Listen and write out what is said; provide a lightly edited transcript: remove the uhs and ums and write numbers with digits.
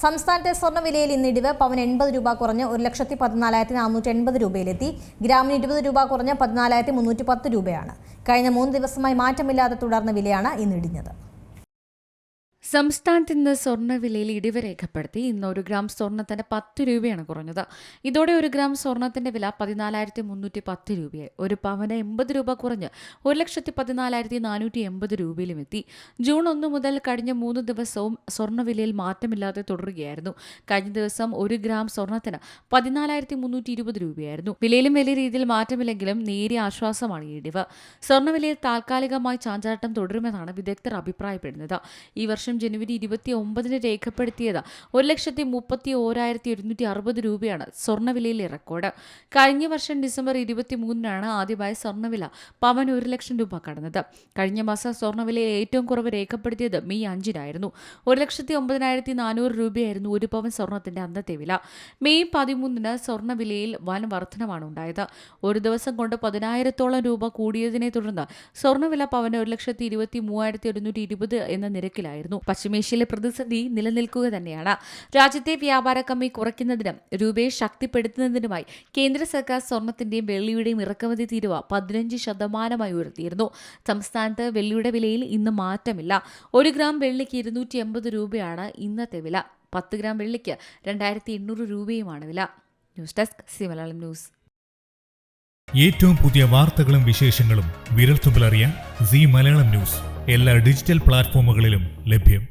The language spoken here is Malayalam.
സംസ്ഥാനത്തെ സ്വർണ്ണവിലയിൽ ഇന്ന് ഇടിവ്. പവന് 80 രൂപ കുറഞ്ഞ് 1,14,480 രൂപയിലെത്തി. ഗ്രാമിന് 20 രൂപ കുറഞ്ഞ് 14,310 രൂപയാണ്. കഴിഞ്ഞ 3 ദിവസമായി മാറ്റമില്ലാതെ തുടർന്ന വിലയാണ് ഇന്ന് ഇടിഞ്ഞത്. സംസ്ഥാനത്ത് ഇന്ന് സ്വർണ്ണവിലയിൽ ഇടിവ് രേഖപ്പെടുത്തി. ഇന്ന് 1 ഗ്രാം സ്വർണ്ണത്തിന് 10 രൂപയാണ് കുറഞ്ഞത്. ഇതോടെ 1 ഗ്രാം സ്വർണ്ണത്തിന്റെ വില 14,310 രൂപയായി. ഒരു പവന് 80 രൂപ കുറഞ്ഞ് 1,14,480 രൂപയിലും എത്തി. ജൂൺ 1 മുതൽ കഴിഞ്ഞ 3 ദിവസവും സ്വർണ്ണവിലയിൽ മാറ്റമില്ലാതെ തുടരുകയായിരുന്നു. കഴിഞ്ഞ ദിവസം 1 ഗ്രാം സ്വർണ്ണത്തിന് 14,320 രൂപയായിരുന്നു. വിലയിലും വലിയ രീതിയിൽ മാറ്റമില്ലെങ്കിലും നേരിയ ആശ്വാസമാണ് ഈ ഇടിവ്. സ്വർണ്ണവിലയിൽ താൽക്കാലികമായി ചാഞ്ചാട്ടം തുടരുമെന്നാണ് വിദഗ്ധർ അഭിപ്രായപ്പെടുന്നത്. ഈ വർഷം ജനുവരി 29 രേഖപ്പെടുത്തിയത് 1,31,160 രൂപയാണ് സ്വർണ്ണവിലയിലെ റെക്കോർഡ്. കഴിഞ്ഞ വർഷം ഡിസംബർ 23 ആദ്യമായി സ്വർണ്ണവില പവന് 1 ലക്ഷം രൂപ കടന്നത്. കഴിഞ്ഞ മാസം സ്വർണ്ണവിലയിൽ ഏറ്റവും കുറവ് രേഖപ്പെടുത്തിയത് മെയ് 5 1,09,400 രൂപയായിരുന്നു 1 പവൻ സ്വർണ്ണത്തിന്റെ അന്നത്തെ വില. മെയ് 13 സ്വർണ്ണവിലയിൽ വൻ വർധനമാണ് ഉണ്ടായത്. ഒരു ദിവസം കൊണ്ട് 10,000-ഓളം രൂപ കൂടിയതിനെ തുടർന്ന് സ്വർണ്ണവില പവന് 1,23,120 എന്ന നിരക്കിലായിരുന്നു. പശ്ചിമേഷ്യയിലെ പ്രതിസന്ധി നിലനിൽക്കുക തന്നെയാണ്. രാജ്യത്തെ വ്യാപാര കമ്മി കുറയ്ക്കുന്നതിനും രൂപയെ ശക്തിപ്പെടുത്തുന്നതിനുമായി കേന്ദ്ര സർക്കാർ സ്വർണത്തിന്റെയും വെള്ളിയുടെയും ഇറക്കുമതി തീരുവ 15% ഉയർത്തിയിരുന്നു. സംസ്ഥാനത്ത് വെള്ളിയുടെ വിലയിൽ ഇന്ന് മാറ്റമില്ല. 1 ഗ്രാം വെള്ളിക്ക് 280 രൂപയാണ് ഇന്നത്തെ വില. 10 ഗ്രാം വെള്ളിക്ക് 2,800 രൂപയുമാണ് വില. News desk C Malayalam news. ഏറ്റവും പുതിയ വാർത്തകളും വിശേഷങ്ങളും വിരൽത്തുമ്പിലറിയാൻ സി മലയാളം ന്യൂസ് എല്ലാ ഡിജിറ്റൽ പ്ലാറ്റ്ഫോമുകളിലും ലഭ്യം.